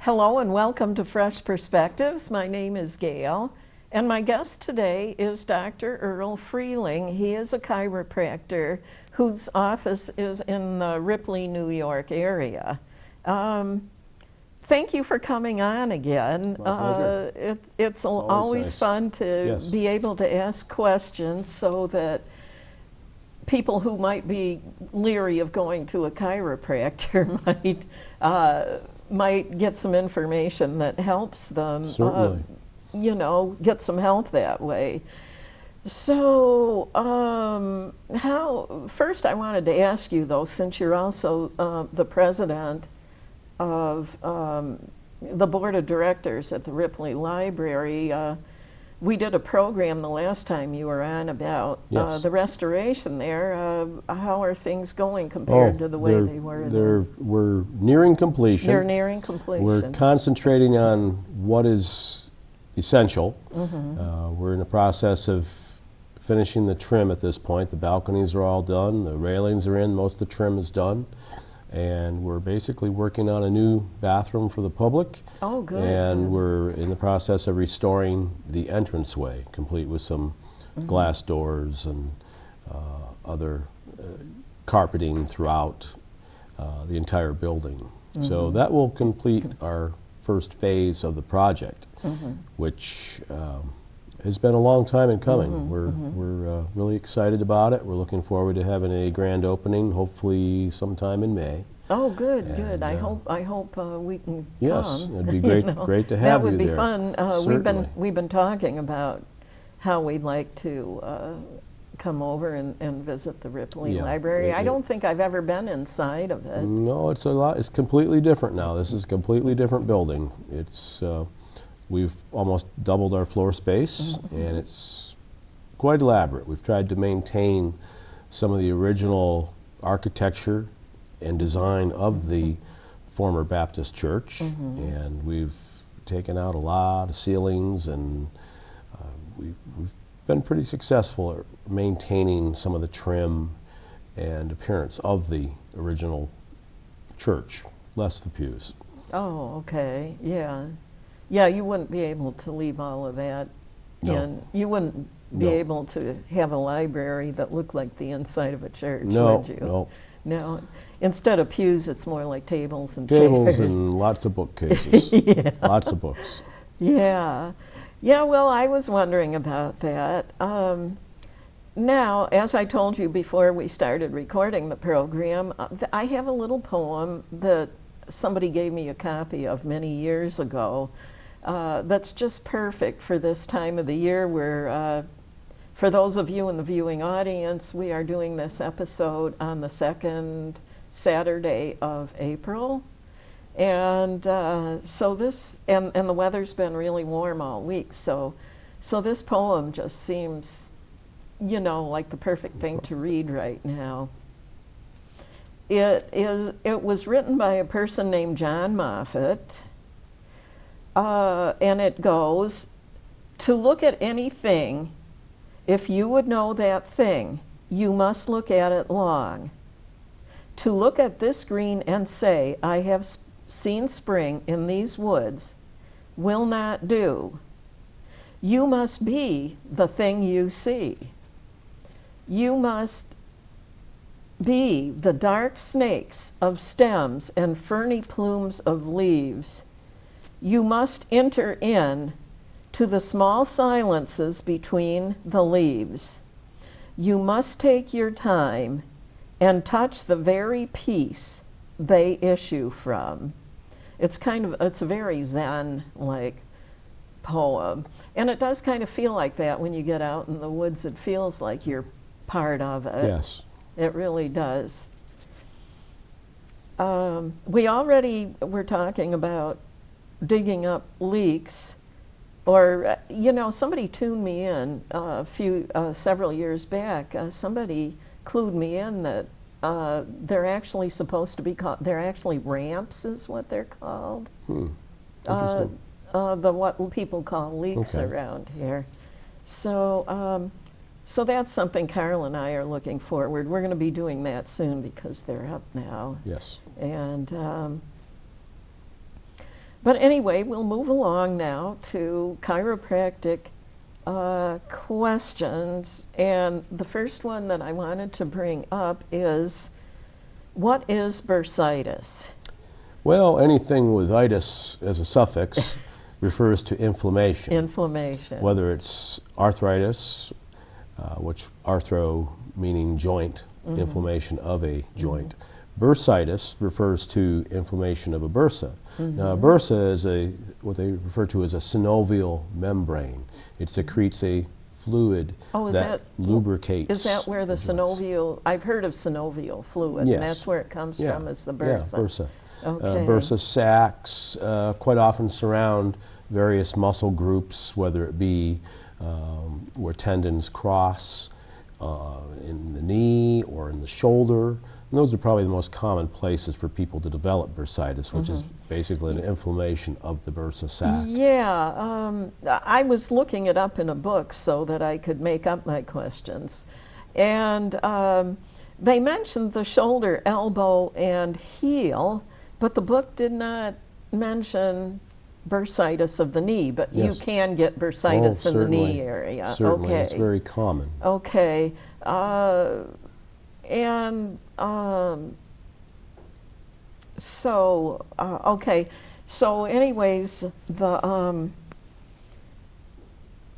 Hello and welcome to Fresh Perspectives. My name is Gail, and my guest today is Dr. Earl Freling. He is a chiropractor whose office is in the Ripley, New York area. Thank you for coming on again. My pleasure. It's always nice. fun to Yes. be able to ask questions so that people who might be leery of going to a chiropractor might get some information that helps them, Certainly. get some help that way. So, first I wanted to ask you though, since you're also the president of the board of directors at the Ripley Library, we did a program the last time you were on about Yes. the restoration there. How are things going compared to the way they were? We're nearing completion. They're nearing completion. We're concentrating on what is essential. We're in the process of finishing the trim at this point. The balconies are all done. The railings are in. Most of the trim is done. And we're basically working on a new bathroom for the public. Oh, good. And we're in the process of restoring the entranceway, complete with some glass doors and other carpeting throughout the entire building. So that will complete our first phase of the project, which has been a long time in coming. We're really excited about it. We're looking forward to having a grand opening, hopefully sometime in May. Oh, good, And, good. I hope we can Yes, come. it'd be great, great to have That would you be there. fun. Certainly. We've been talking about how we'd like to come over and visit the Ripley Yeah, Library. I don't think I've ever been inside of it. No, it's a lot. It's completely different now. This is a completely different building. It's we've almost doubled our floor space, and it's quite elaborate. We've tried to maintain some of the original architecture and design of the former Baptist church, and we've taken out a lot of ceilings, and we've been pretty successful at maintaining some of the trim and appearance of the original church, less the pews. Oh, okay. Yeah. Yeah, you wouldn't be able to leave all of that No. in. You wouldn't be No. able to have a library that looked like the inside of a church, No, would you? no. No. Instead of pews, it's more like tables and Tables chairs. and lots of bookcases. Yeah. Lots of books. Yeah. Yeah, well, I was wondering about that. Now, as I told you before we started recording the program, I have a little poem that somebody gave me a copy of many years ago that's just perfect for this time of the year where, for those of you in the viewing audience, we are doing this episode on the second Saturday of April. And so this, and the weather's been really warm all week, so this poem just seems, like the perfect thing to read right now. It was written by a person named John Moffat, and it goes, "To look at anything, if you would know that thing, you must look at it long. To look at this green and say, I have seen spring in these woods, will not do. You must be the thing you see. You must be the dark snakes of stems and ferny plumes of leaves. You must enter in to the small silences between the leaves. You must take your time and touch the very peace they issue from." It's a very Zen-like poem. And it does kind of feel like that when you get out in the woods. It feels like you're part of it. Yes. It really does. We already were talking about digging up leaks, or somebody tuned me in several years back. Somebody clued me in that they're actually supposed to be called. They're actually ramps, is what they're called. Interesting. What people call leaks Okay. around here. So that's something Carl and I are looking forward. We're going to be doing that soon because they're up now. Yes. And But anyway, we'll move along now to chiropractic questions. And the first one that I wanted to bring up is, what is bursitis? Well, anything with itis as a suffix refers to inflammation. Inflammation. Whether it's arthritis, which arthro meaning joint, inflammation of a joint. Bursitis refers to inflammation of a bursa. Now, a bursa is what they refer to as a synovial membrane. It secretes a fluid that lubricates. Is that where the synovial, I've heard of synovial fluid, Yes. and that's where it comes from, is the bursa. Yeah, bursa. Okay. Bursa sacs quite often surround various muscle groups, whether it be where tendons cross in the knee or in the shoulder. And those are probably the most common places for people to develop bursitis, which is basically an inflammation of the bursa sac. Yeah, I was looking it up in a book so that I could make up my questions. And they mentioned the shoulder, elbow, and heel, but the book did not mention bursitis of the knee, but Yes. you can get bursitis in the knee area. Certainly, Okay. it's very common. Okay. Okay. So anyways,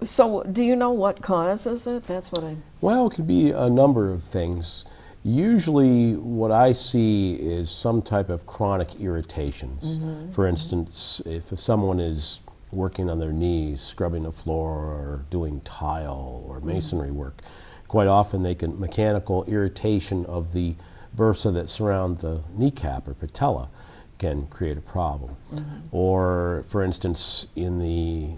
so do you know what causes it? That's what I... Well, it could be a number of things. Usually what I see is some type of chronic irritations. For instance, if someone is working on their knees, scrubbing the floor or doing tile or masonry work, quite often they can mechanical irritation of the bursa that surround the kneecap or patella can create a problem. Or for instance, in the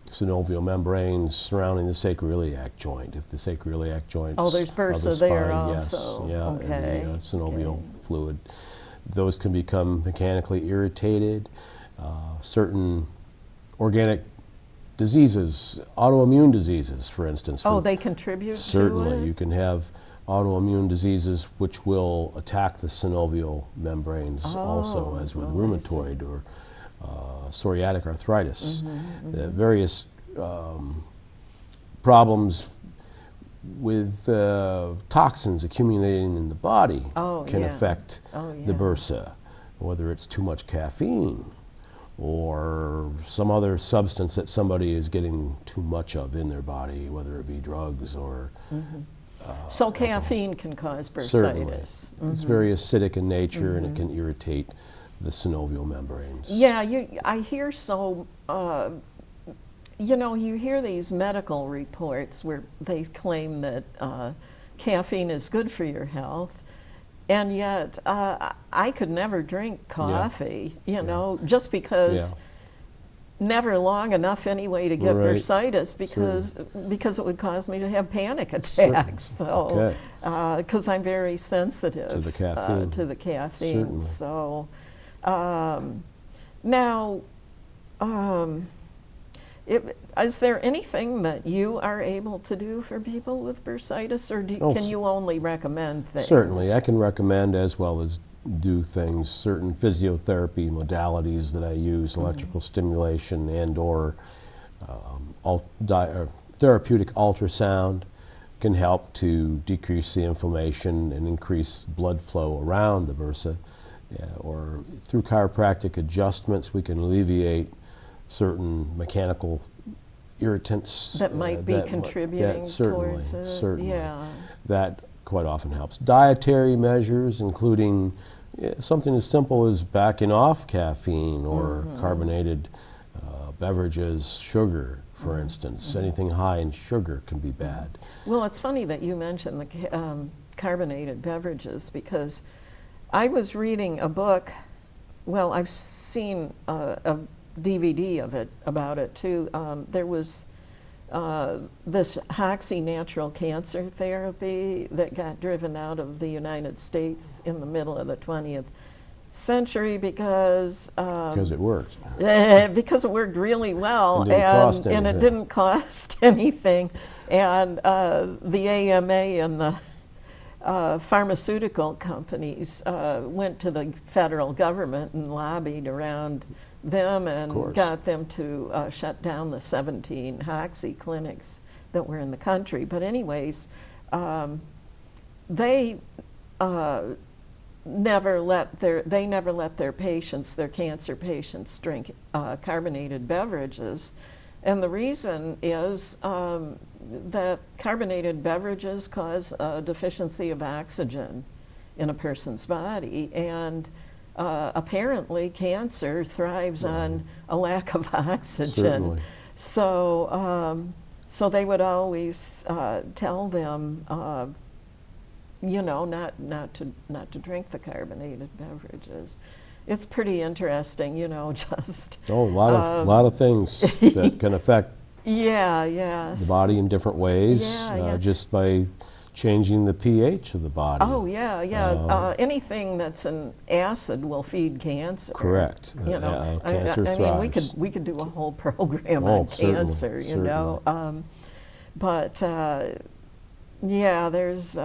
synovial membranes surrounding the sacroiliac joint. If the sacroiliac joint there's bursa there yes, also. yeah, Okay. and the synovial fluid, those can become mechanically irritated. Certain organic diseases, autoimmune diseases, for instance. They contribute Certainly, to it? you can have autoimmune diseases which will attack the synovial membranes also, as with rheumatoid or psoriatic arthritis. The various problems with toxins accumulating in the body can affect the bursa, whether it's too much caffeine or some other substance that somebody is getting too much of in their body, whether it be drugs or so caffeine can cause bursitis. certainly. It's very acidic in nature and it can irritate the synovial membranes. Yeah, I hear so, you hear these medical reports where they claim that caffeine is good for your health, and yet I could never drink coffee, just because never long enough anyway to get bursitis because it would cause me to have panic attacks. So, because I'm very sensitive to the caffeine. Certainly. So, now, is there anything that you are able to do for people with bursitis, or can you only recommend things? Certainly, I can recommend as well as do things, certain physiotherapy modalities that I use, electrical stimulation and or therapeutic ultrasound can help to decrease the inflammation and increase blood flow around the bursa. Or through chiropractic adjustments, we can alleviate certain mechanical irritants that might be contributing towards it. Certainly, yeah. That quite often helps. Dietary measures, including something as simple as backing off caffeine or carbonated beverages, sugar, for instance. Anything high in sugar can be bad. Well, it's funny that you mentioned the carbonated beverages, because I was reading a book, well, I've seen a DVD of it, about it too. There was this Hoxsey natural cancer therapy that got driven out of the United States in the middle of the 20th century because it worked. Because it worked really well, and it didn't cost anything. And the AMA and pharmaceutical companies went to the federal government and lobbied around them and got them to shut down the 17 Hoxie clinics that were in the country. But anyways, they never let their patients, their cancer patients, drink carbonated beverages. And the reason is that carbonated beverages cause a deficiency of oxygen in a person's body. And apparently cancer thrives on a lack of oxygen. Certainly. So they would always tell them, not to drink the carbonated beverages. It's pretty interesting, just. Oh, a lot of things that can affect the body in different ways, just by changing the pH of the body. Oh, anything that's an acid will feed cancer. Correct. Cancer thrives. I mean, we could do a whole program on cancer, but there's.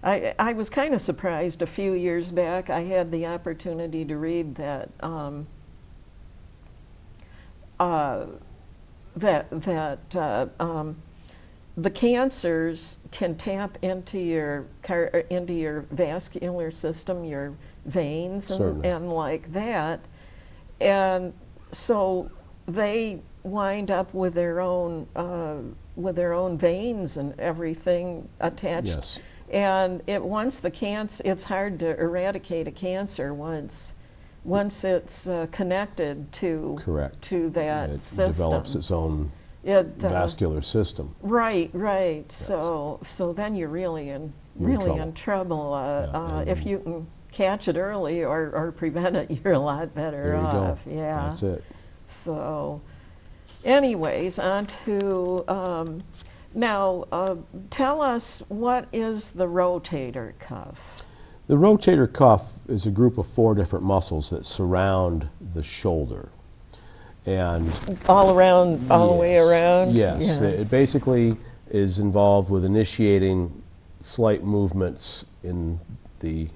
I was kind of surprised a few years back. I had the opportunity to read that the cancers can tap into your vascular system, your veins, and like that, and so they wind up with their own veins and everything attached. Yes. And it's hard to eradicate a cancer once it's connected to that system. It develops its own vascular system. Right. Yes. So then you're really in trouble. If you can catch it early or prevent it, you're a lot better off. Go. Yeah. That's it. So, anyways, on to. Now, tell us, what is the rotator cuff? The rotator cuff is a group of 4 different muscles that surround the shoulder. And all the way around? Yes. Yeah. It basically is involved with initiating slight movements in the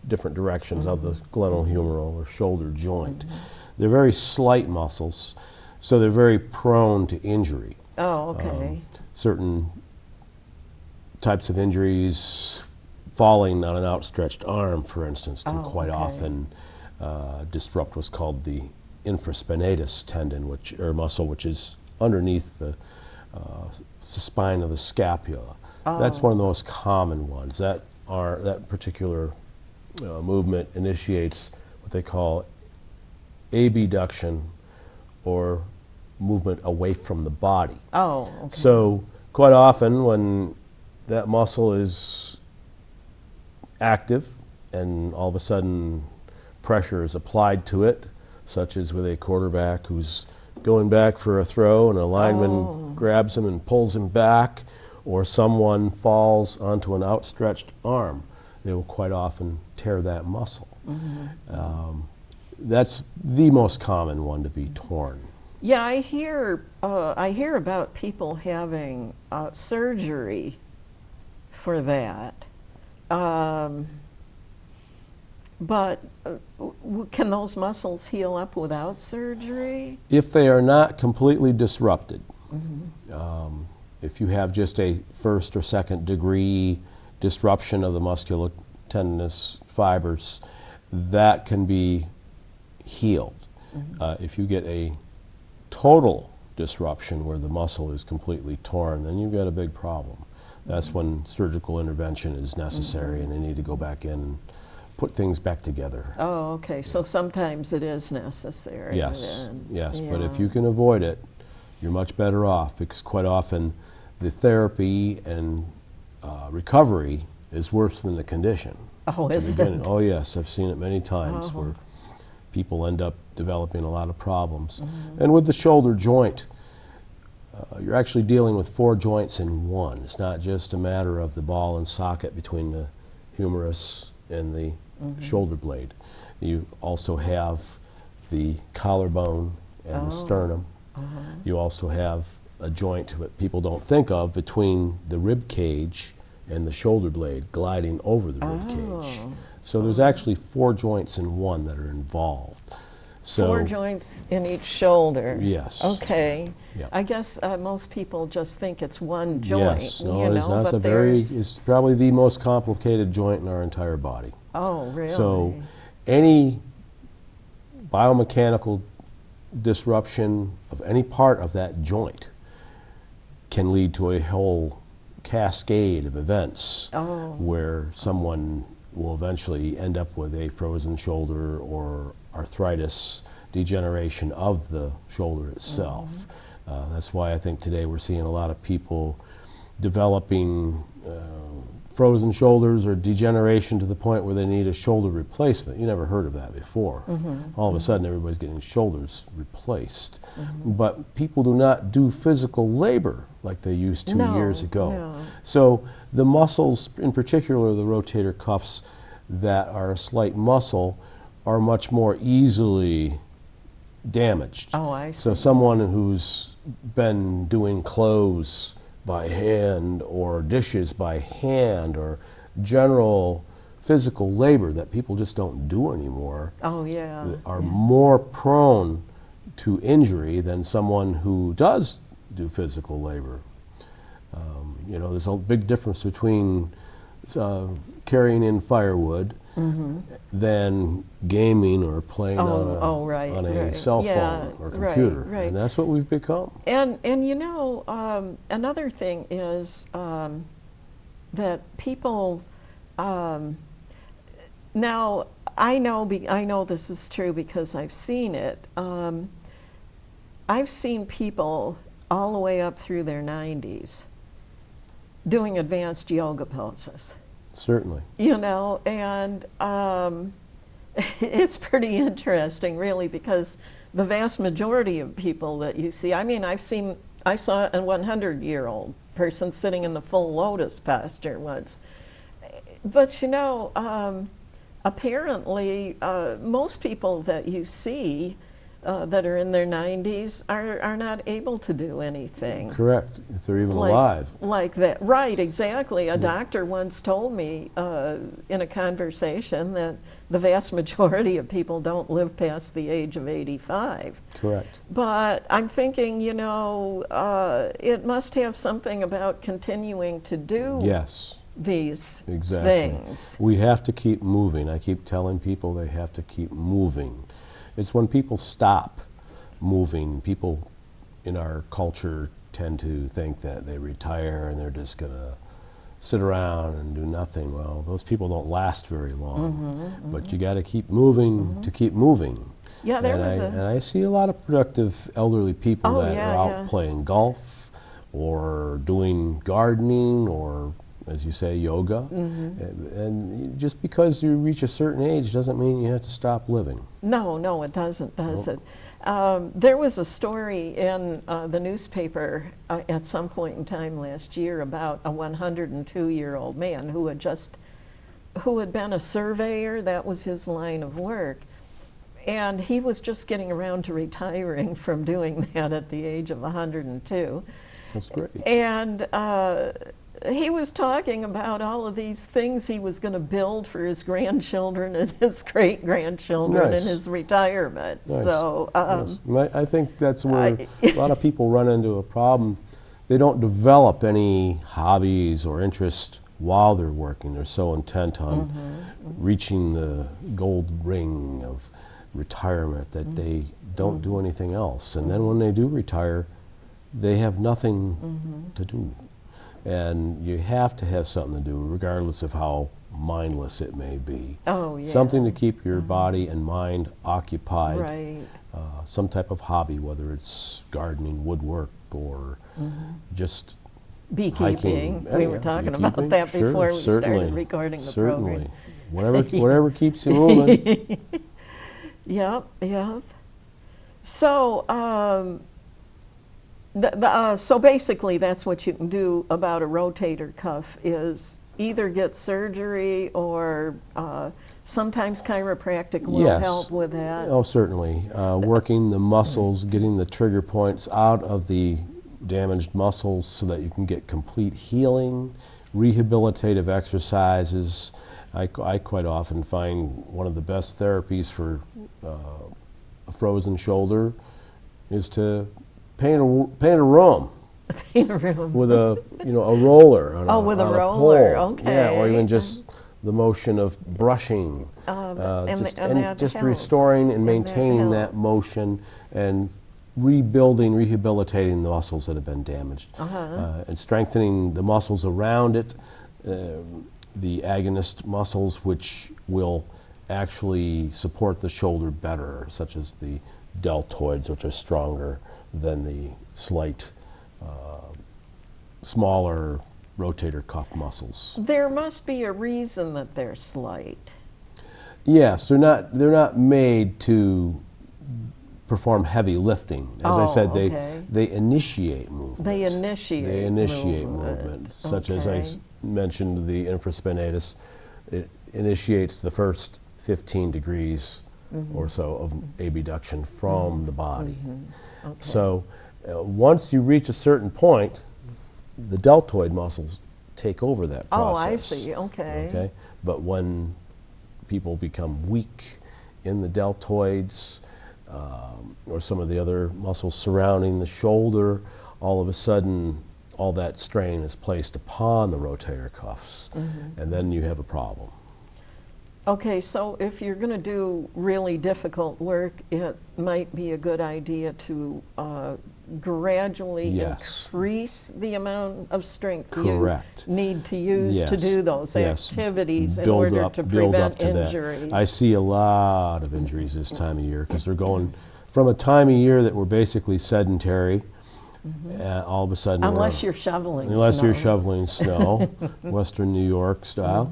different directions of the glenohumeral or shoulder joint. They're very slight muscles, so they're very prone to injury. Oh, okay. Certain types of injuries, falling on an outstretched arm, for instance, can quite often disrupt what's called the infraspinatus tendon, or muscle, which is underneath the spine of the scapula. That's one of the most common ones. That particular movement initiates what they call abduction, or movement away from the body. Oh, okay. So quite often when that muscle is active and all of a sudden pressure is applied to it, such as with a quarterback who's going back for a throw and a lineman grabs him and pulls him back, or someone falls onto an outstretched arm, they will quite often tear that muscle. That's the most common one to be torn. Yeah, I hear about people having surgery for that. But can those muscles heal up without surgery? If they are not completely disrupted, if you have just a first or second degree disruption of the musculotendinous fibers, that can be healed. If you get a total disruption where the muscle is completely torn, then you've got a big problem. That's when surgical intervention is necessary, and they need to go back in and put things back together. Oh, okay. So sometimes it is necessary. Yes, then. yes. But if you can avoid it, you're much better off, because quite often the therapy and recovery is worse than the condition. Oh, is it? Oh, yes. I've seen it many times where people end up developing a lot of problems. And with the shoulder joint, you're actually dealing with 4 joints in one. It's not just a matter of the ball and socket between the humerus and the shoulder blade. You also have the collarbone and the sternum. You also have a joint that people don't think of between the rib cage and the shoulder blade gliding over the rib cage. Oh. So there's actually 4 joints in one that are involved. So 4 joints in each shoulder. Yes. Okay. Yep. I guess most people just think it's one joint. Yes, you no, it's know, not. but It's probably the most complicated joint in our entire body. Oh, really? So any biomechanical disruption of any part of that joint can lead to a whole cascade of events where someone will eventually end up with a frozen shoulder or arthritis, degeneration of the shoulder itself. That's why I think today we're seeing a lot of people developing frozen shoulders or degeneration to the point where they need a shoulder replacement. You never heard of that before. All of a sudden everybody's getting shoulders replaced. But people do not do physical labor like they used to years ago. No. So the muscles, in particular the rotator cuffs that are a slight muscle, are much more easily damaged. Oh, I see. So someone who's been doing clothes by hand or dishes by hand or general physical labor that people just don't do anymore Oh, yeah. are more prone to injury than someone who does do physical labor. You know, there's a big difference between carrying in firewood than gaming or playing on a cell phone or computer. Right. And that's what we've become. And you know, another thing is that people now I know this is true because I've seen it. I've seen people all the way up through their 90s doing advanced yoga poses. Certainly. You know, and it's pretty interesting, really, because the vast majority of people that you see, I mean, I saw a 100-year-old person sitting in the full lotus posture once. But, you know, apparently most people that you see that are in their 90s are not able to do anything. Correct, if they're even alive. Like that, right, exactly. A doctor once told me in a conversation that the vast majority of people don't live past the age of 85. Correct. But I'm thinking, you know, it must have something about continuing to do these things. We have to keep moving. I keep telling people they have to keep moving. It's when people stop moving, people in our culture tend to think that they retire and they're just going to sit around and do nothing. Well, those people don't last very long. But you got to keep moving to keep moving. Yeah, and I see a lot of productive elderly people that are out playing golf or doing gardening or, as you say, yoga. And just because you reach a certain age doesn't mean you have to stop living. No, it doesn't, does it? There was a story in the newspaper at some point in time last year about a 102-year-old man who had been a surveyor. That was his line of work. And he was just getting around to retiring from doing that at the age of 102. That's great. And he was talking about all of these things he was going to build for his grandchildren and his great-grandchildren in his retirement. So I think that's where a lot of people run into a problem. They don't develop any hobbies or interest while they're working. They're so intent on reaching the gold ring of retirement that they don't do anything else. And then when they do retire, they have nothing to do. And you have to have something to do, regardless of how mindless it may be. Oh, yeah. Something to keep your body and mind occupied. Right. Some type of hobby, whether it's gardening, woodwork, or just beekeeping. Hiking. We were talking about that before we started recording the program. Whatever keeps you moving. Yep. So, so basically that's what you can do about a rotator cuff is either get surgery or sometimes chiropractic will help with that. Oh, certainly. Working the muscles, getting the trigger points out of the damaged muscles so that you can get complete healing, rehabilitative exercises. I quite often find one of the best therapies for a frozen shoulder is to paint a room. Paint a room. With a roller on with a on roller, pole. okay. Yeah, or even just the motion of brushing, and that just helps. restoring and And maintaining that helps. motion and rehabilitating the muscles that have been damaged, and strengthening the muscles around it, the agonist muscles which will actually support the shoulder better, such as the deltoids, which are stronger than the slight smaller rotator cuff muscles. There must be a reason that they're slight. Yes, they're not made to perform heavy lifting. As I said, okay. they initiate movement. They initiate movement, such as I Okay. mentioned, the infraspinatus. It initiates the first 15 degrees or so of abduction from the body. Okay. So once you reach a certain point, the deltoid muscles take over that Oh, process. I see. Okay. Okay, but when people become weak in the deltoids or some of the other muscles surrounding the shoulder, all of a sudden all that strain is placed upon the rotator cuffs, and then you have a problem. Okay, so if you're going to do really difficult work, it might be a good idea to gradually Yes. increase the amount of strength Correct. you need to use to Yes. do those Yes. activities in Build order up- to build prevent up to that. injuries. I see a lot of injuries this time of year because they're going from a time of year that we're basically sedentary, all of a sudden Unless you're shoveling unless snow. you're shoveling snow, Western New York style.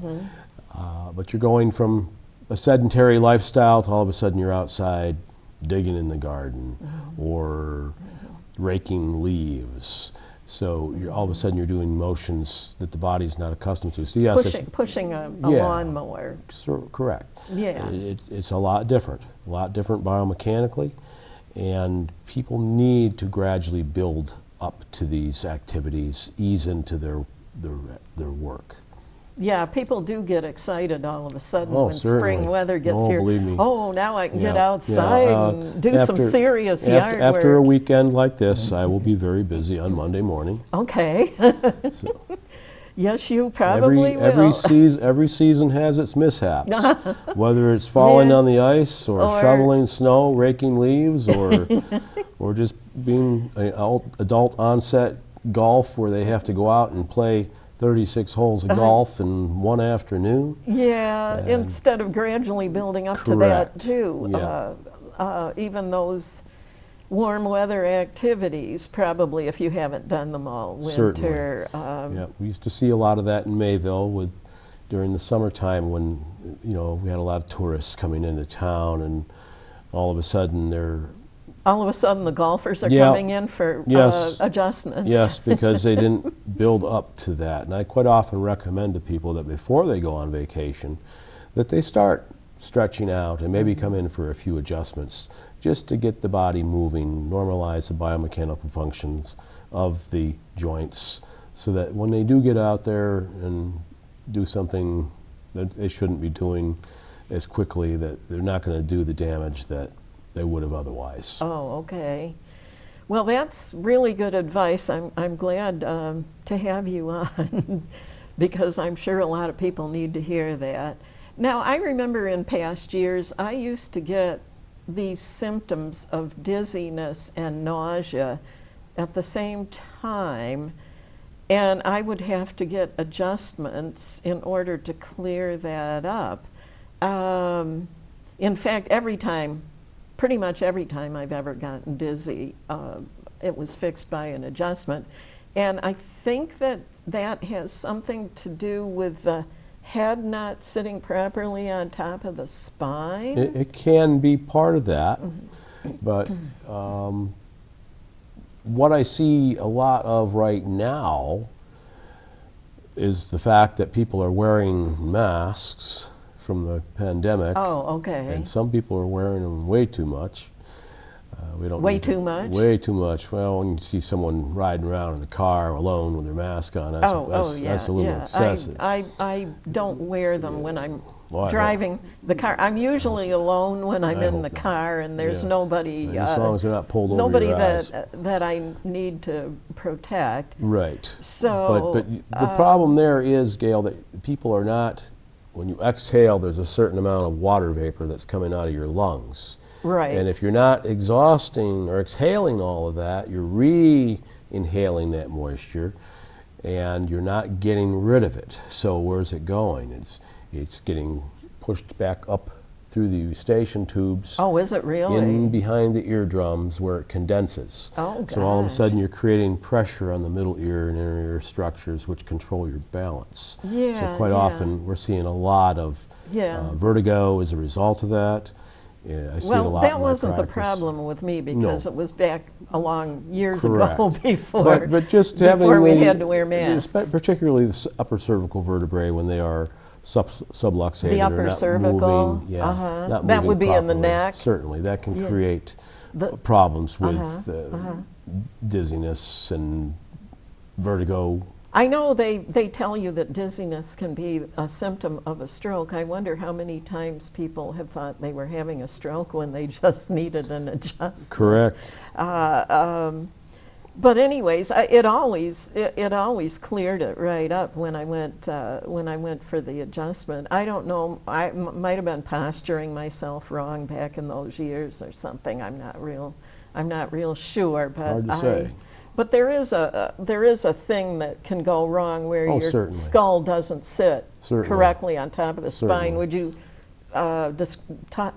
But you're going from a sedentary lifestyle to all of a sudden you're outside digging in the garden or raking leaves. So all of a sudden you're doing motions that the body's not accustomed to. So yes, Pushing a Yeah. lawnmower. correct. Yeah. It's a lot different biomechanically, and people need to gradually build up to these activities, ease into their work. Yeah, people do get excited all of a sudden Oh, when certainly. spring weather gets Oh, here. believe me. Oh, now I can get Yeah, outside yeah, and do some serious yard After a work. weekend like this, I will be very busy on Monday morning. Okay. So Yes, you probably every will. every season has its mishaps, whether it's falling Yeah. on the ice or shoveling snow, raking leaves, or just being an adult onset golf where they have to go out and play 36 holes of golf in one afternoon. Yeah, instead of gradually building up to that Correct. too. Yeah. Even those warm weather activities, probably if you haven't done them all Certainly. winter. Yeah, we used to see a lot of that in Mayville during the summertime when we had a lot of tourists coming into town, and all of a sudden All of a sudden, the golfers are Yeah. coming in for Yes. adjustments. yes, because they didn't build up to that. And I quite often recommend to people that before they go on vacation, that they start stretching out and maybe come in for a few adjustments just to get the body moving, normalize the biomechanical functions of the joints, so that when they do get out there and do something that they shouldn't be doing as quickly, that they're not going to do the damage that they would have otherwise. Oh, okay. Well, that's really good advice. I'm glad to have you on because I'm sure a lot of people need to hear that. Now, I remember in past years, I used to get these symptoms of dizziness and nausea at the same time, and I would have to get adjustments in order to clear that up. In fact, pretty much every time I've ever gotten dizzy, it was fixed by an adjustment. And I think that has something to do with the head not sitting properly on top of the spine. It can be part of that, but what I see a lot of right now is the fact that people are wearing masks from the pandemic. Oh, okay. And some people are wearing them way too much. We don't Way need to- too much? Way too much. Well, when you see someone riding around in a car alone with their mask on, that's a little excessive. I don't wear them when I'm Well, I driving the car. I'm usually alone when I'm I in hope the not. car, and there's Yeah. nobody. And as long as they're not pulled over nobody your eyes. that I need to protect. Right. So, But the problem there is, Gail, that people are not, when you exhale, there's a certain amount of water vapor that's coming out of your lungs. Right. And if you're not exhausting or exhaling all of that, you're re-inhaling that moisture, and you're not getting rid of it. So where's it going? It's getting pushed back up through the eustachian tubes. Oh, is it really? In behind the eardrums where it condenses. Oh, So all of a gosh. sudden you're creating pressure on the middle ear and inner ear structures which control your balance. So Yeah, quite yeah. often we're seeing a lot of Yeah. vertigo as a result of that. I see it a Well, lot that in my wasn't the practice. problem with me because No. it was back a long years Correct. ago before. But just having before we the- had to wear masks. particularly the upper cervical vertebrae when they are subluxated The or upper not cervical, moving, yeah, uh-huh. not That moving would be in the properly. neck. Certainly, that can Yeah. create The- problems with dizziness and vertigo. I know they tell you that dizziness can be a symptom of a stroke. I wonder how many times people have thought they were having a stroke when they just needed an adjustment. Correct. But anyways, it always cleared it right up when I went for the adjustment. I don't know. I might have been posturing myself wrong back in those years or something. I'm not real sure. But Hard to say. But there is a thing that can go wrong where Oh, your certainly. skull doesn't sit Certainly. correctly on top of the spine. Certainly. Would you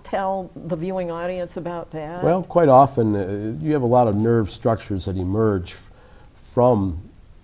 tell the viewing audience about that? Well, quite often you have a lot of nerve structures that emerge from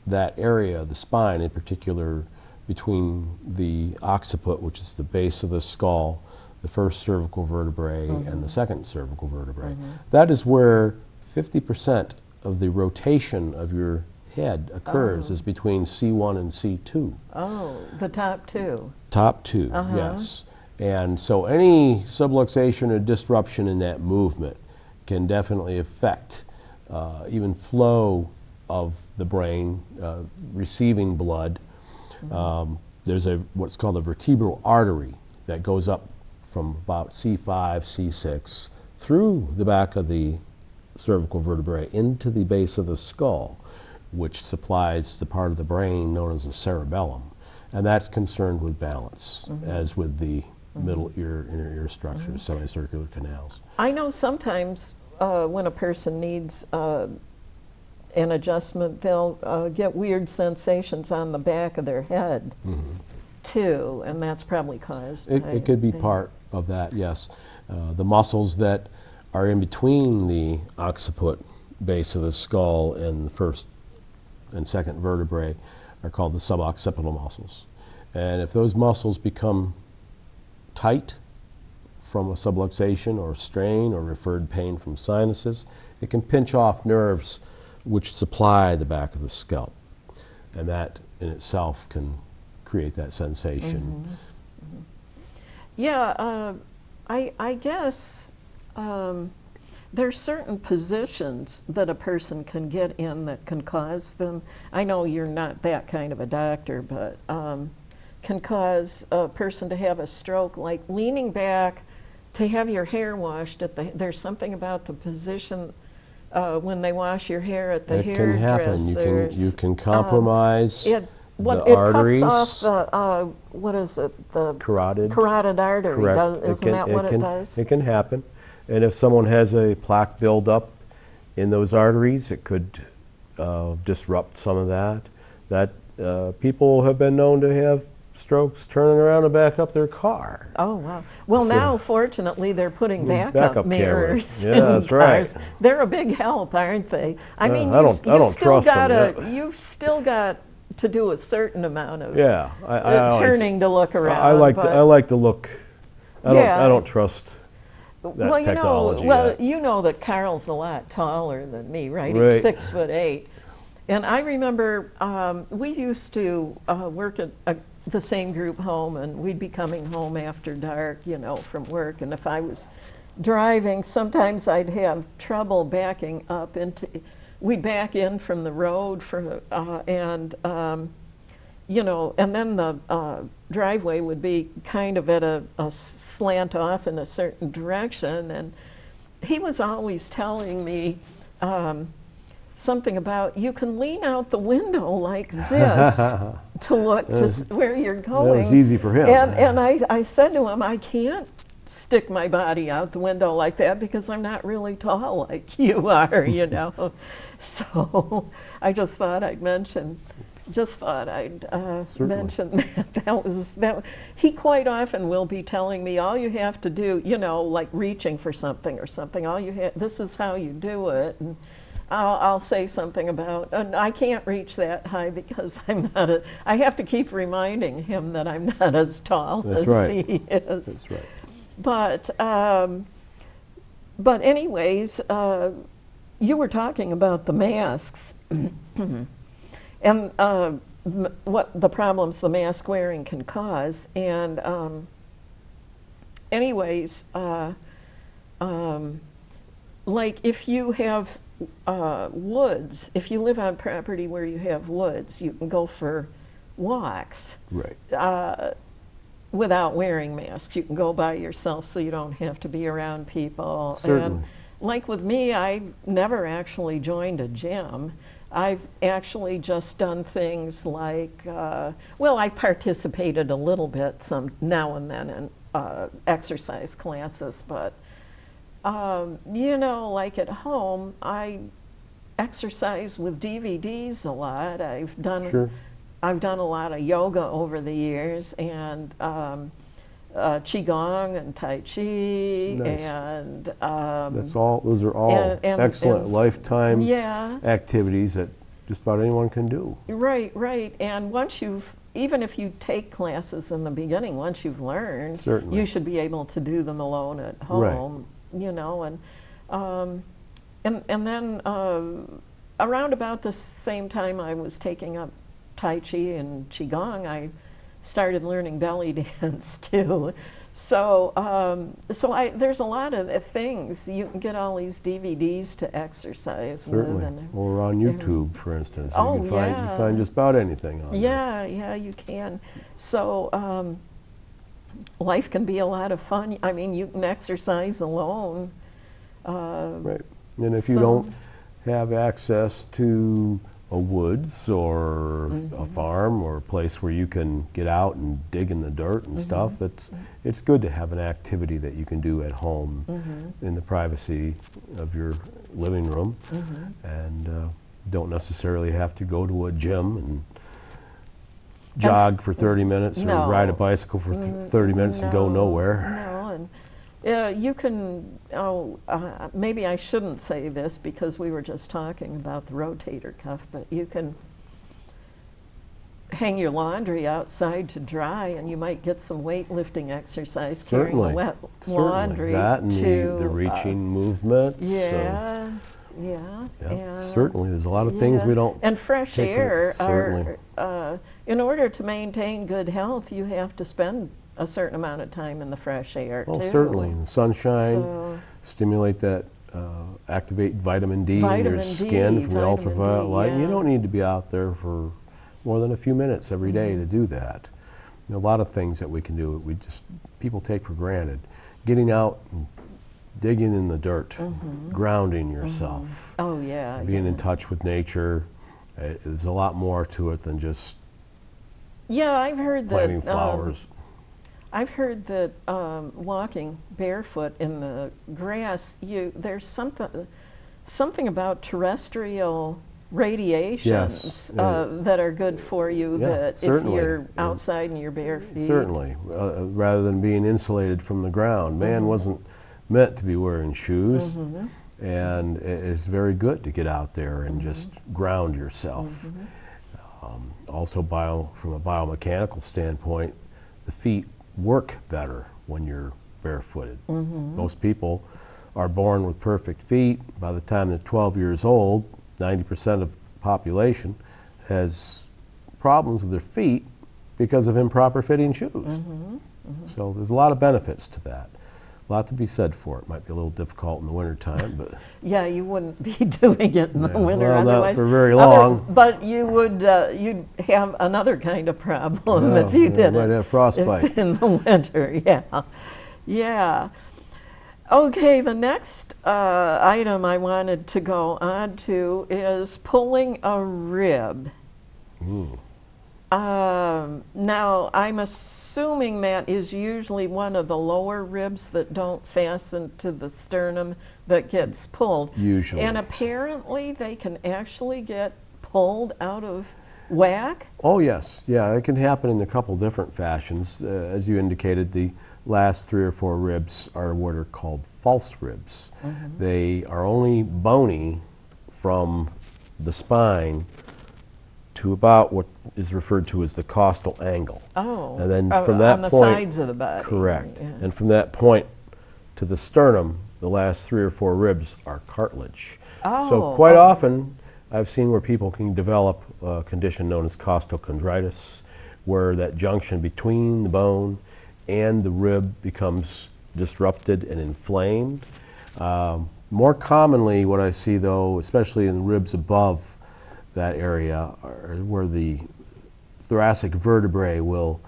that area of the spine, in particular between the occiput, which is the base of the skull, the first cervical vertebrae, and the second cervical vertebrae. That is where 50% of the rotation of your head occurs, is between C1 and C2. Oh, the top two. Top two, yes. And so any subluxation or disruption in that movement can definitely affect even flow of the brain, receiving blood. There's what's called a vertebral artery that goes up from about C5, C6 through the back of the cervical vertebrae into the base of the skull, which supplies the part of the brain known as the cerebellum. And that's concerned with balance, as with the middle ear, inner ear structures, semicircular canals. I know sometimes when a person needs an adjustment, they'll get weird sensations on the back of their head, too, and that's probably caused by It could be part of that, yes. The muscles that are in between the occiput base of the skull and the first and second vertebrae are called the suboccipital muscles. And if those muscles become tight from a subluxation or strain or referred pain from sinuses, it can pinch off nerves which supply the back of the scalp. And that in itself can create that sensation. Yeah, I guess there's certain positions that a person can get in that can cause them. I know you're not that kind of a doctor, but can cause a person to have a stroke, like leaning back to have your hair washed there's something about the position when they wash your hair at the It can happen. hairdressers. You can compromise It the arteries. cuts off the what is it, the Carotid artery. Correct. Isn't that what it does? It can happen. And if someone has a plaque buildup in those arteries, it could disrupt some of that. People have been known to have strokes turning around and back up their car. Oh, wow. Well, So- now, fortunately, they're putting Backup backup cameras. mirrors Yeah, in that's right. cars. They're a big help, aren't they? I mean, I don't trust them, you've still got to do a certain amount of Yeah, I always- turning to look around. I like to look. Yeah. I don't trust that well, technology. yet. you know that Carl's a lot taller than me, right? Right. He's 6'8". And I remember we used to work at the same group home, and we'd be coming home after dark, from work. And if I was driving, sometimes I'd have trouble backing up into, we'd back in from the road you know, and then the driveway would be kind of at a slant off in a certain direction, and he was always telling me something about, you can lean out the window like this to look to where you're going. That was easy for him. And I said to him, I can't stick my body out the window like that because I'm not really tall like you are, you know. So I just thought I'd mention mention that. He quite often will be telling me, all you have to do, you know, like reaching for something or something, this is how you do it. And I'll say something about, and I can't reach that high because I have to keep reminding him that I'm not as tall as he is. That's right. But anyways, you were talking about the masks and what the problems the mask wearing can cause. And anyways, like if you have woods, if you live on property where you have woods, you can go for walks. Right. Without wearing masks. You can go by yourself so you don't have to be around people. Certainly. And like with me, I've never actually joined a gym. I've actually just done things like, well, I participated a little bit some now and then in exercise classes, but you know, like at home, I exercise with DVDs a lot. I've done a lot of yoga over the years, and Qigong and Tai Chi, Nice. And those are all excellent lifetime yeah, activities that just about anyone can do. Right. And even if you take classes in the beginning, once you've learned, Certainly. you should be able to do them alone at home, you know, and then around about the same time I was taking up Tai Chi and Qigong, I started learning belly dance too. So there's a lot of things. You can get all these DVDs to exercise Certainly. with. Or on YouTube, for instance. Oh, you can find just about anything on there. Yeah, you can. So life can be a lot of fun. I mean, you can exercise alone. Right. And if you don't have access to a woods or a farm or a place where you can get out and dig in the dirt and stuff, it's good to have an activity that you can do at home in the privacy of your living room, and don't necessarily have to go to a gym and jog for 30 minutes or ride a bicycle for 30 minutes and go nowhere. You can, maybe I shouldn't say this because we were just talking about the rotator cuff, but you can hang your laundry outside to dry, and you might get some weightlifting exercise carrying the wet laundry. That and the reaching movements. Yeah. Certainly, there's a lot of things we don't. And fresh air are, in order to maintain good health, you have to spend a certain amount of time in the fresh air too. Certainly, in the sunshine, stimulate that, activate vitamin D in your skin from the ultraviolet light. And you don't need to be out there for more than a few minutes every day to do that. A lot of things that we can do, people take for granted. Getting out and digging in the dirt, grounding yourself. Oh yeah. Being in touch with nature. There's a lot more to it than just I've heard planting flowers. I've heard that walking barefoot in the grass, there's something about terrestrial radiations that are good for you. That if you're outside in your bare feet. Certainly, rather than being insulated from the ground. Man wasn't meant to be wearing shoes, and it's very good to get out there and just ground yourself. Also, from a biomechanical standpoint, the feet work better when you're barefooted. Most people are born with perfect feet. By the time they're 12 years old, 90% of the population has problems with their feet because of improper fitting shoes. So there's a lot of benefits to that. A lot to be said for it. Might be a little difficult in the wintertime, but Yeah, you wouldn't be doing it in the winter well, otherwise. not for very long. But you would, you'd have another kind of problem Yeah, if you did might it have frostbite. in the winter. Yeah, yeah. Okay, the next item I wanted to go on to is pulling a rib. Now, I'm assuming that is usually one of the lower ribs that don't fasten to the sternum that gets pulled. Usually. And apparently they can actually get pulled out of whack. Oh yes, yeah, it can happen in a couple different fashions. As you indicated, the last 3 or 4 ribs are what are called false ribs. They are only bony from the spine to about what is referred to as the costal angle. Oh, and then from that on the point, sides of the body. correct. Yeah. And from that point to the sternum, the last 3 or 4 ribs are cartilage. So Oh, quite okay. often, I've seen where people can develop a condition known as costochondritis, where that junction between the bone and the rib becomes disrupted and inflamed. More commonly, what I see though, especially in the ribs above that area, are where the thoracic vertebrae will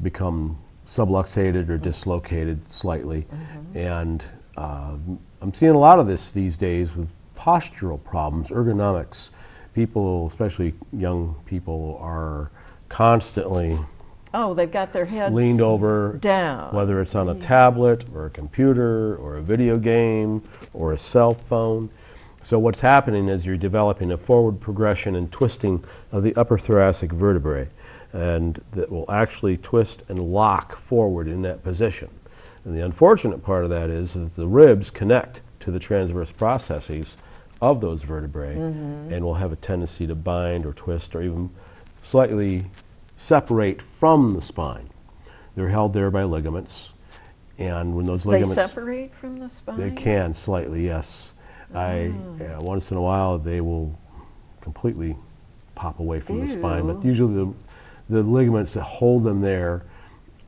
become subluxated or dislocated slightly. And I'm seeing a lot of this these days with postural problems, ergonomics. People, especially young people, are constantly Oh, they've got their heads leaned over, down. whether it's on a tablet or a computer or a video game or a cell phone. So what's happening is you're developing a forward progression and twisting of the upper thoracic vertebrae, and that will actually twist and lock forward in that position. And the unfortunate part of that is that the ribs connect to the transverse processes of those vertebrae and will have a tendency to bind or twist or even slightly separate from the spine. They're held there by ligaments, and when those They ligaments separate from the spine? they can slightly, yes. Once in a while they will completely pop away from the spine, but Ew. usually the ligaments that hold them there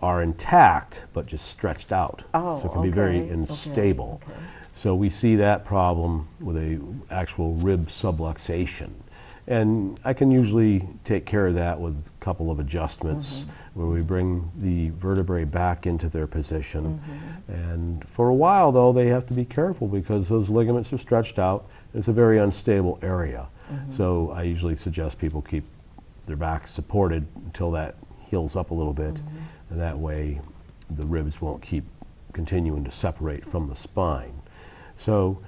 are intact but just stretched out. Oh, So it can be very okay, unstable. okay. So we see that problem with a actual rib subluxation. And I can usually take care of that with a couple of adjustments where we bring the vertebrae back into their position. And for a while, though, they have to be careful because those ligaments are stretched out. It's a very unstable area. So I usually suggest people keep their back supported until that heals up a little bit. And that way, the ribs won't keep continuing to separate from the spine. So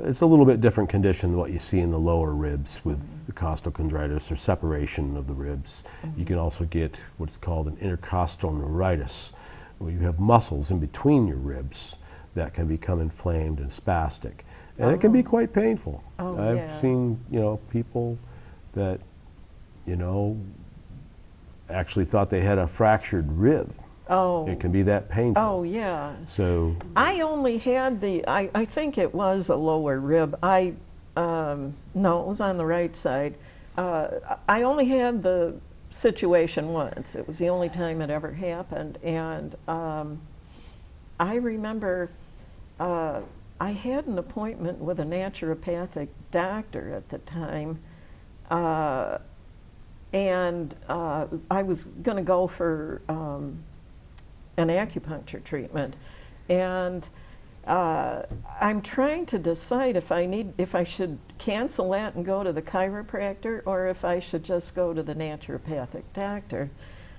it's a little bit different condition than what you see in the lower ribs with the costochondritis or separation of the ribs. You can also get what's called an intercostal neuritis, where you have muscles in between your ribs that can become inflamed and spastic. And it can be quite painful. Oh, I've yeah. seen, people that, actually thought they had a fractured rib. Oh. It can be that painful. Oh, yeah. So I only had I think it was a lower rib. No, it was on the right side. I only had the situation once. It was the only time it ever happened. And I remember I had an appointment with a naturopathic doctor at the time. And I was going to go for an acupuncture treatment, and I'm trying to decide if I should cancel that and go to the chiropractor, or if I should just go to the naturopathic doctor.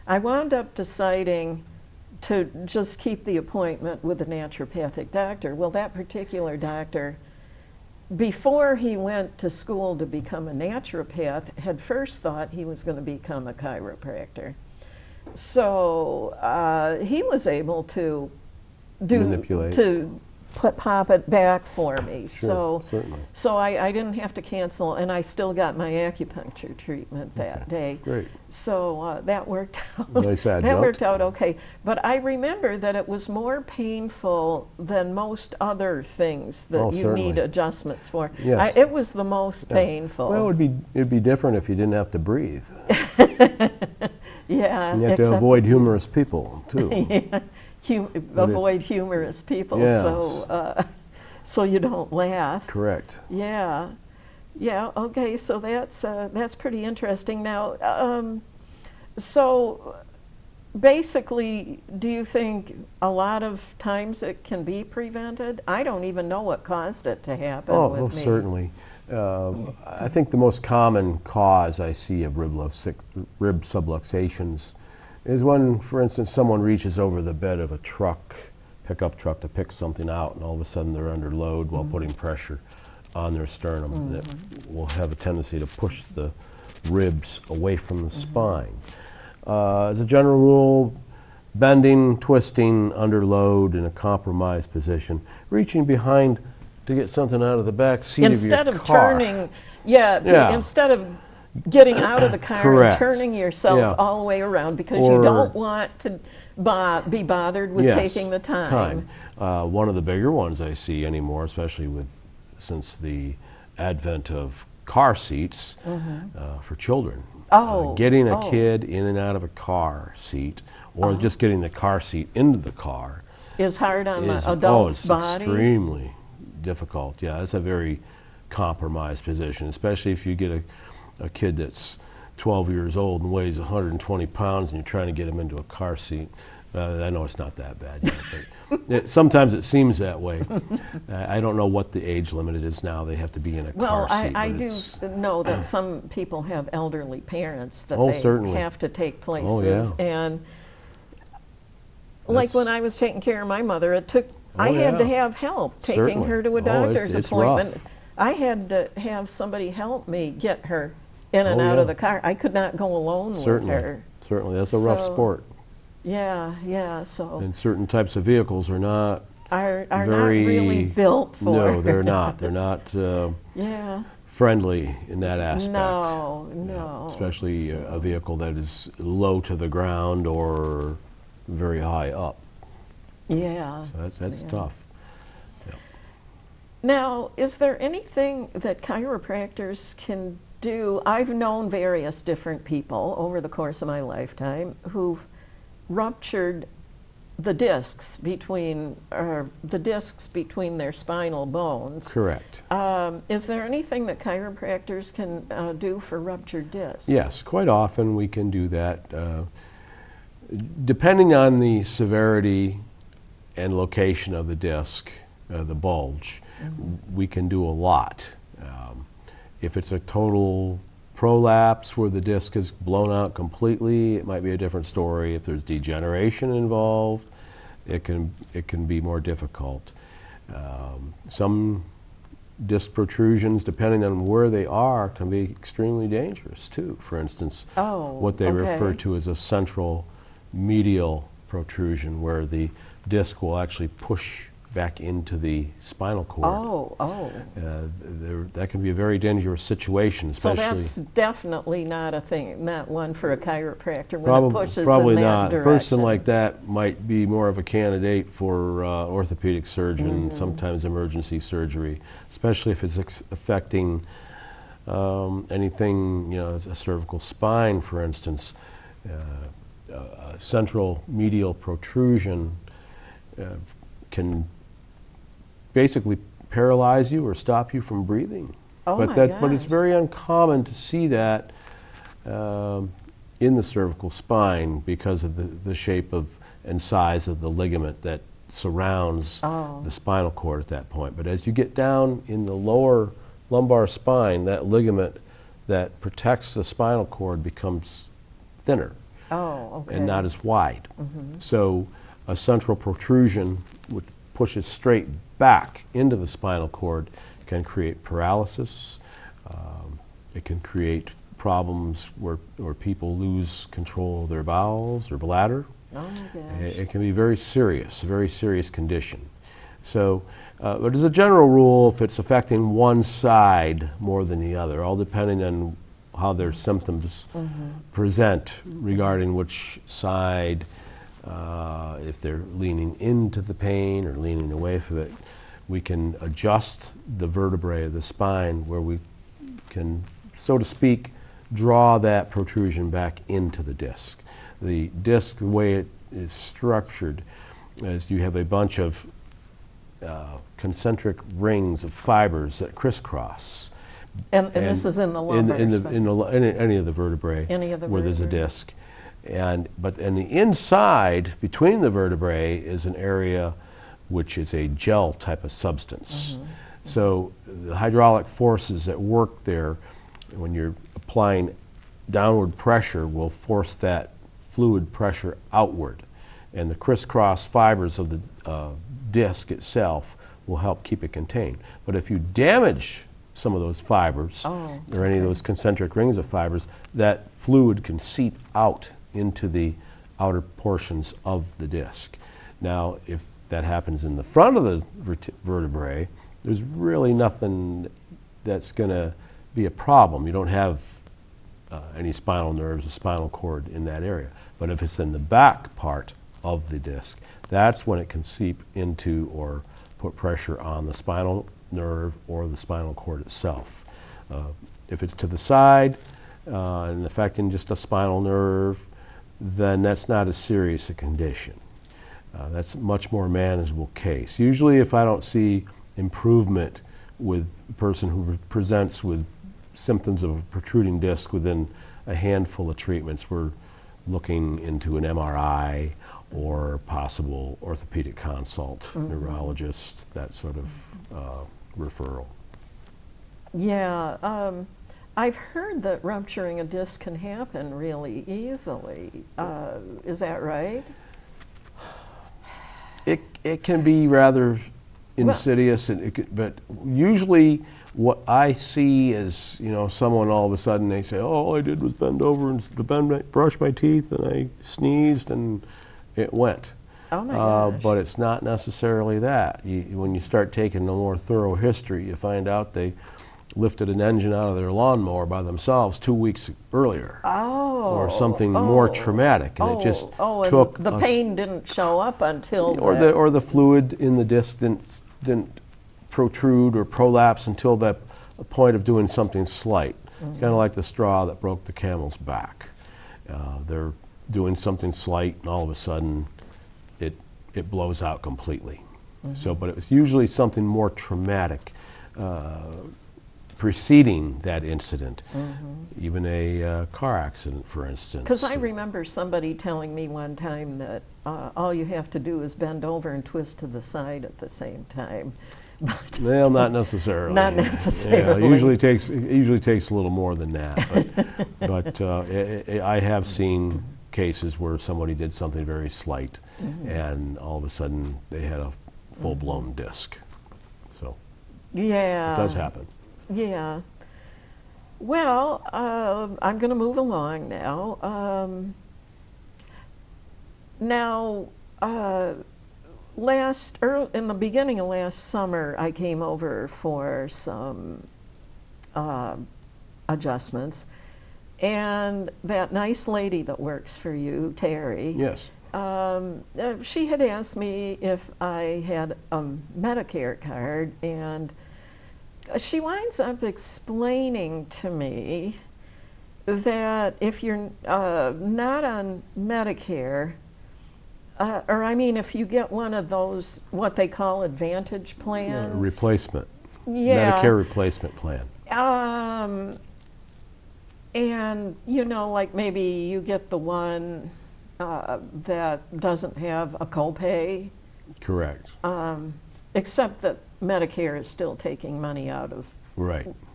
I wound up deciding to just keep the appointment with the naturopathic doctor. Well, that particular doctor, before he went to school to become a naturopath, had first thought he was going to become a chiropractor. So he was able to Manipulate. pop it back for me. Sure, certainly. So I didn't have to cancel, and I still got my acupuncture treatment that day. Great. So that worked out. Nice That adjunct. worked out okay. But I remember that it was more painful than most other things that Oh, you certainly. need adjustments for. Yes. It was the most painful. Well, it'd be different if you didn't have to breathe. Yeah. And you have to avoid humorous people, too. avoid humorous people, Yes. so you don't laugh. Correct. Yeah, yeah. Okay, so that's pretty interesting. Now, so basically, do you think a lot of times it can be prevented? I don't even know what caused it to happen Oh, with well, me. certainly. I think the most common cause I see of rib subluxations is when, for instance, someone reaches over the bed of a pickup truck to pick something out, and all of a sudden they're under load while putting pressure on their sternum. And it will have a tendency to push the ribs away from the spine. As a general rule, bending, twisting under load in a compromised position, reaching behind to get something out of the back seat Instead of your of car. turning, Yeah. instead of getting out of the car and Correct. turning yourself Yeah. all the way around because Or- you don't want to be bothered with Yes, taking the time. One of the bigger ones I see anymore, especially since the advent of car seats for children. Oh, Getting a oh. kid in and out of a car seat, or just getting the car seat into the car, Is hard on is the adult's it's body. extremely difficult. Yeah, it's a very compromised position, especially if you get a kid that's 12 years old and weighs 120 pounds and you're trying to get him into a car seat. I know it's not that bad yet, but sometimes it seems that way. I don't know what the age limit is now. They have to be in a Well, car seat. I but do it's- know that some people have elderly parents that Oh, they certainly. have to take Oh, places. yeah. And like That's- when I was taking care of my mother, I Oh, had to yeah. have help taking Certainly. her to a Oh, doctor's it's appointment. rough. I had to have somebody help me get her in and Oh, out yeah. of the car. I could not go alone Certainly. with her. Certainly. That's a rough So- sport. Yeah, so And certain types of vehicles are not are not very really built for. No, they're not. They're not Yeah. friendly in that aspect. No. Especially a vehicle that is low to the ground or very high up. Yeah. So that's Yeah. tough. Now, is there anything that chiropractors can do? I've known various different people over the course of my lifetime who've ruptured the discs between their spinal bones. Correct. Is there anything that chiropractors can do for ruptured discs? Yes, quite often we can do that. Depending on the severity and location of the disc, the bulge, we can do a lot. If it's a total prolapse where the disc is blown out completely, it might be a different story. If there's degeneration involved, it can be more difficult. Some disc protrusions, depending on where they are, can be extremely dangerous too. For instance, what they refer to as a central medial protrusion, where the disc will actually push back into the spinal cord. That can be a very dangerous situation, especially. So that's definitely not a thing, not one for a chiropractor when it pushes Probably in that not. direction. A person like that might be more of a candidate for orthopedic surgeon, sometimes emergency surgery, especially if it's affecting anything, a cervical spine, for instance. A central medial protrusion can basically paralyze you or stop you from breathing. But it's very uncommon to see that in the cervical spine because of the shape and size of the ligament that surrounds the spinal cord at that point. But as you get down in the lower lumbar spine, that ligament that protects the spinal cord becomes thinner and not as wide. So a central protrusion, which pushes straight back into the spinal cord, can create paralysis. It can create problems where people lose control of their bowels or bladder. Oh my gosh. It can be a very serious condition. So, but as a general rule, if it's affecting one side more than the other, all depending on how their symptoms present regarding which side, if they're leaning into the pain or leaning away from it, we can adjust the vertebrae of the spine where we can, so to speak, draw that protrusion back into the disc. The disc, the way it is structured, is you have a bunch of concentric rings of fibers that crisscross. And this is in the lumbar in any of the vertebrae Any of the where there's a vertebrae. disc. But in the inside, between the vertebrae, is an area which is a gel type of substance. So the hydraulic forces that work there, when you're applying downward pressure, will force that fluid pressure outward. And the crisscross fibers of the disc itself will help keep it contained. But if you damage some of those fibers, or any of those concentric rings of fibers, that fluid can seep out into the outer portions of the disc. Now, if that happens in the front of the vertebrae, there's really nothing that's going to be a problem. You don't have any spinal nerves or spinal cord in that area. But if it's in the back part of the disc, that's when it can seep into or put pressure on the spinal nerve or the spinal cord itself. If it's to the side and affecting just a spinal nerve, then that's not as serious a condition. That's a much more manageable case. Usually if I don't see improvement with a person who presents with symptoms of a protruding disc within a handful of treatments, we're looking into an MRI or possible orthopedic consult, neurologist, that sort of referral. Yeah, I've heard that rupturing a disc can happen really easily. Is that right? It can be rather insidious, but usually what I see is, someone all of a sudden they say, "Oh, all I did was bend over and brush my teeth, and I sneezed, and it went." Oh my gosh. But it's not necessarily that. When you start taking a more thorough history, you find out they lifted an engine out of their lawnmower by themselves 2 weeks earlier. Or something more traumatic, and it just took and the pain didn't show up until or the fluid in the disc didn't protrude or prolapse until that point of doing something slight. Kind of like the straw that broke the camel's back. They're doing something slight, and all of a sudden it blows out completely. But it was usually something more traumatic preceding that incident, even a car accident, for instance. Because I remember somebody telling me one time that all you have to do is bend over and twist to the side at the same time. But well, not necessarily. Not necessarily. Yeah, it usually takes a little more than that. But I have seen cases where somebody did something very slight, and all of a sudden they had a full-blown disc. So yeah, it does happen. Yeah. Well, I'm going to move along now. In the beginning of last summer, I came over for some adjustments, and that nice lady that works for you, Terry. Yes. She had asked me if I had a Medicare card, and she winds up explaining to me that if you're not on Medicare, if you get one of those, what they call Advantage plans. Replacement. Yeah. Medicare replacement plan. And, like maybe you get the one that doesn't have a copay. Correct. Except that Medicare is still taking money out of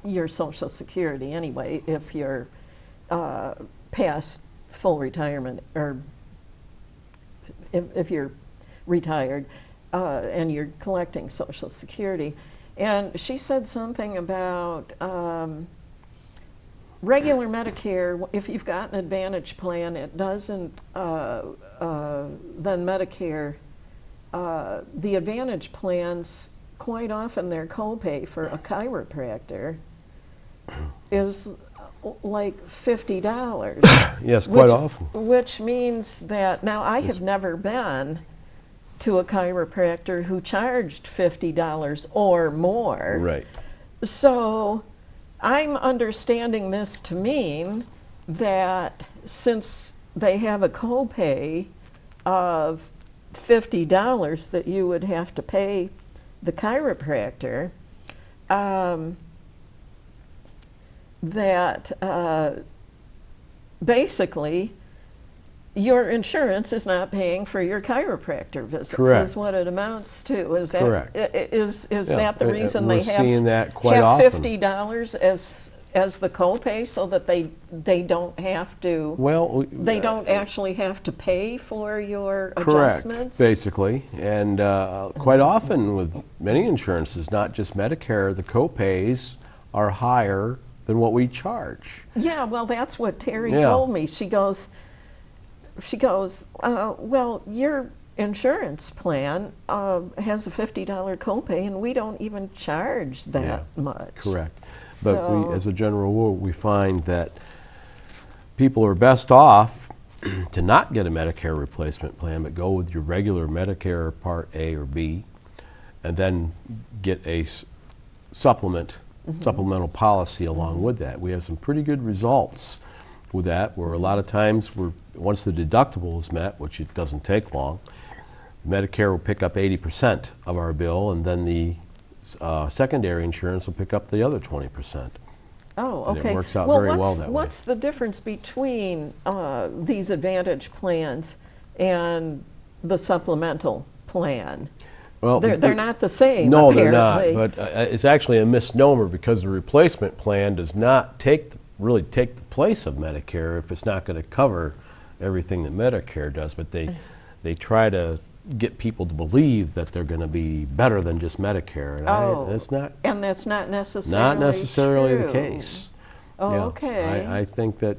your Social Security anyway if you're past full retirement, or if you're retired and you're collecting Social Security. And she said something about regular Medicare, if you've got an Advantage plan, it doesn't, then Medicare, the Advantage plans, quite often their copay for a chiropractor is like $50. Yes, quite often. Which means that, now I have never been to a chiropractor who charged $50 or more. Right. So I'm understanding this to mean that since they have a copay of $50 that you would have to pay the chiropractor, that basically your insurance is not paying for your chiropractor visits. Correct. Is what it amounts to. Is that Correct. is Yeah, that the reason we're they have seeing that quite have often. $50 as the copay, so that they don't have to Well, they don't actually have to pay for your correct, adjustments? basically. And quite often with many insurances, not just Medicare, the co-pays are higher than what we charge. Yeah, well, that's what Terry Yeah. told me. She goes, well, your insurance plan has a $50 copay, and we don't even charge that much. Correct. But So- as a general rule, we find that people are best off to not get a Medicare replacement plan, but go with your regular Medicare Part A or B, and then get a supplemental policy along with that. We have some pretty good results with that, where a lot of times once the deductible is met, which it doesn't take long, Medicare will pick up 80% of our bill, and then the secondary insurance will pick up the other 20%. Oh, And it okay. works out very well that way. What's the difference between these Advantage plans and the supplemental plan? Well, They're not the same, No, apparently. they're not. But it's actually a misnomer, because the replacement plan does not really take the place of Medicare if it's not going to cover everything that Medicare does. But they try to get people to believe that they're going to be better than just Medicare, and that's not And that's not necessarily necessarily the true. case. Oh, Yeah, okay. I think that,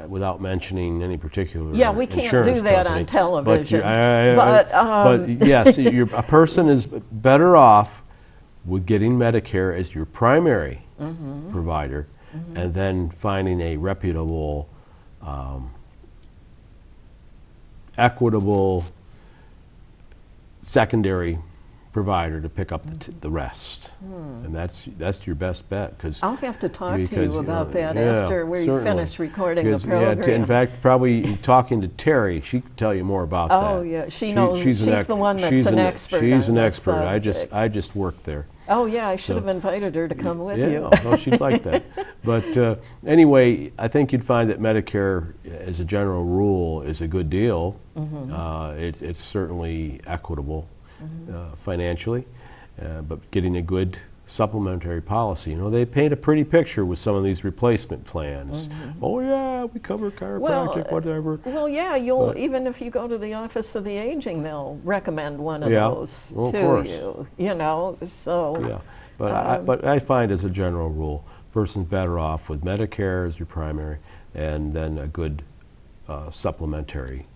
without mentioning any particular Yeah, we can't insurance do that company, on television. But yes, a person is better off with getting Medicare as your primary provider, and then finding a reputable, equitable secondary provider to pick up the rest. And that's your best bet, because I'll have to talk to you about that after we finish recording the 'Cause, program. in fact, probably talking to Terry, she could tell you more about that. Oh, yeah, she knows. She's the one that's she's an expert She's on an this expert. subject. I just worked there. Oh, yeah, I should So- have invited her to come with Yeah, you. no, she'd like that. But anyway, I think you'd find that Medicare, as a general rule, is a good deal. It's certainly equitable financially, but getting a good supplementary policy. They paint a pretty picture with some of these replacement plans. Oh yeah, we cover chiropractic, whatever. Well, yeah, even if you go to the Office of the Aging, they'll recommend one of Yeah, those well, of to course. you. So Yeah, but I find, as a general rule, person's better off with Medicare as your primary, and then a good supplementary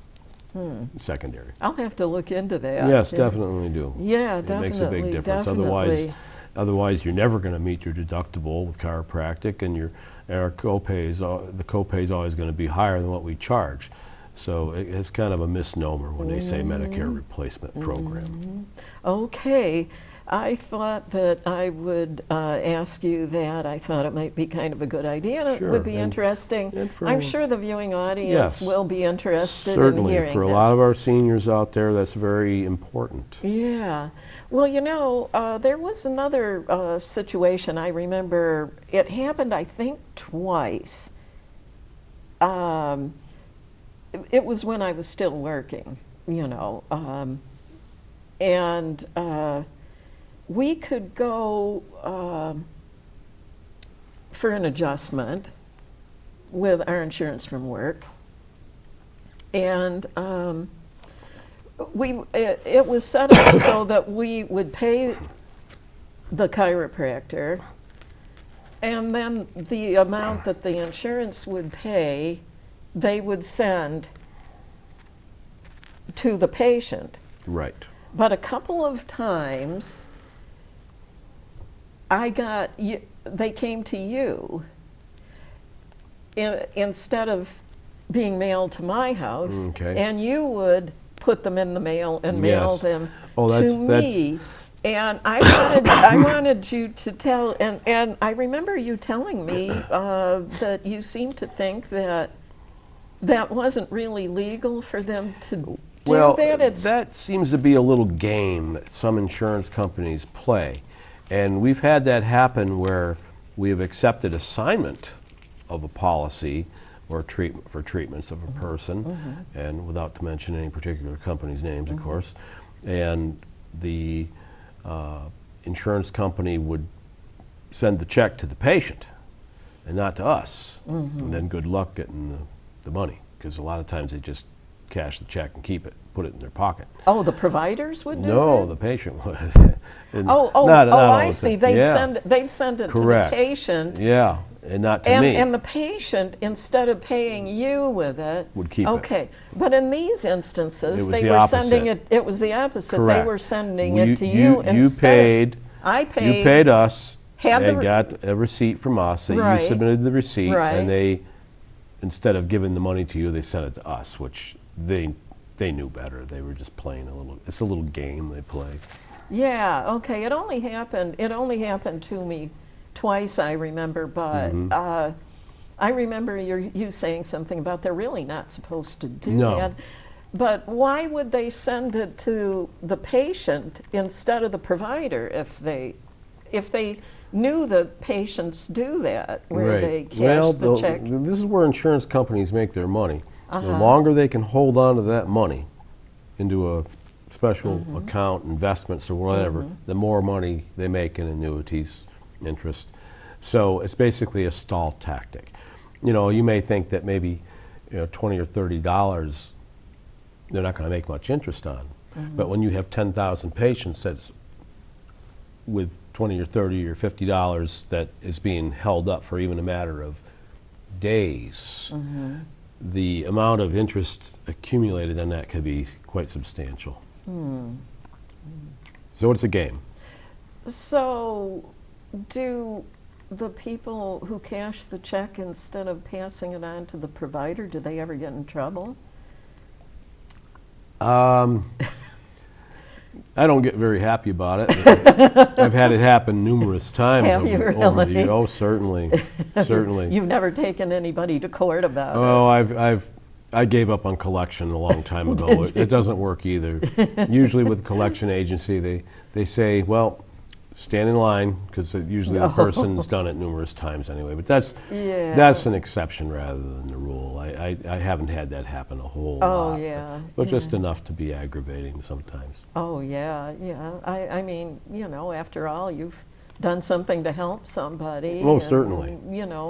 secondary. I'll have to look into that. Yes, definitely do. Yeah, It definitely. makes a big difference. Otherwise, you're never going to meet your deductible with chiropractic, and our copays. The copay is always going to be higher than what we charge. So it's kind of a misnomer when they say Medicare replacement program. Okay. I thought that I would ask you that. I thought it might be kind of a good idea, and Sure, it would be and interesting. for- I'm sure the viewing audience Yes, will be interested in Certainly, hearing for a this. lot of our seniors out there, that's very important. Yeah. Well, there was another situation I remember. It happened, I think, twice. It was when I was still working, and we could go for an adjustment with our insurance from work, and it was set up so that we would pay the chiropractor, and then the amount that the insurance would pay, they would send to the patient. Right. But a couple of times, they came to you instead of being mailed to my house, Okay. and you would put them in the mail and mail Yes. them Oh, to me. And I wanted you to tell, and I remember you telling me that you seemed to think that wasn't really legal for them to Well, that? that seems to be a little game that some insurance companies play. And we've had that happen where we have accepted assignment of a policy or treatment for treatments of a person, and without to mention any particular company's names, of course. And the insurance company would send the check to the patient and not to us. And then good luck getting the money, because a lot of times they just cash the check and keep it, put it in their pocket. Oh, the providers would do No, that? the patient would. I see. They'd Yeah. send it Correct. to the patient. Yeah, and not to me. And the patient, instead of paying you with it, Would keep it. Okay, but in these instances, It was they the were opposite. sending it. It was the opposite. Correct. They were sending Well, it to you instead. You paid. I paid. You paid us Had the and re- got a receipt from us that Right. you submitted the receipt, Right. and they, instead of giving the money to you, they sent it to us, which they knew better. They were just playing a little. It's a little game they play. Yeah. Okay. It only happened to me twice. I remember, but I remember you saying something about they're really not supposed to do No. that. But why would they send it to the patient instead of the provider if they knew that patients do that, where they cash the check? This is where insurance companies make their money. The longer they can hold on to that money into a special account, investments or whatever, the more money they make in annuities, interest. So it's basically a stall tactic. You may think that maybe $20 or $30 they're not going to make much interest on. But when you have 10,000 patients that's with $20 or $30 or $50 that is being held up for even a matter of days, the amount of interest accumulated on that could be quite substantial. So it's a game. So, do the people who cash the check instead of passing it on to the provider, do they ever get in trouble? I don't get very happy about it. But I've had it happen numerous times Have you over the really? years. Oh, certainly, certainly. You've never taken anybody to court about Oh, I gave up on collection a long time ago. It doesn't work either. Usually with a collection agency, they say, well, stand in line, because usually the person's done it numerous times anyway. But that's an exception rather than the rule. I haven't had that happen a whole lot. But just enough to be aggravating sometimes. Oh, yeah. I mean, after all, you've done something to help somebody. Oh, and, certainly.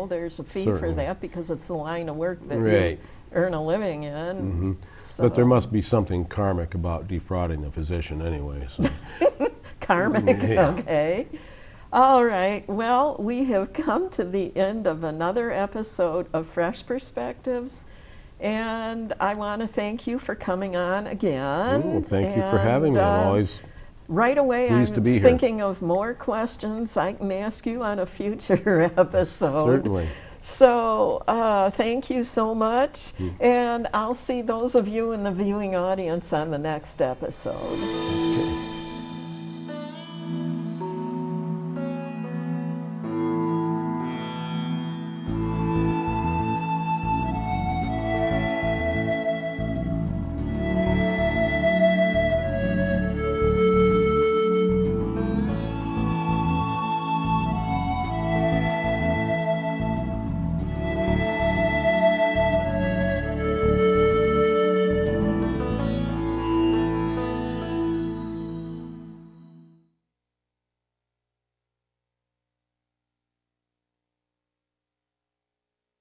There's a fee Certainly. for that because it's the line of work that you Right. earn a living in. But there must be something karmic about defrauding a physician anyway. So. Karmic, Yeah. okay. All right, well, we have come to the end of another episode of Fresh Perspectives, and I want to thank you for coming on again. Oh, thank you for having me. I'm always right away, pleased to be here. thinking of more questions I can ask you on a future episode. Certainly. So thank you so much, and I'll see those of you in the viewing audience on the next episode.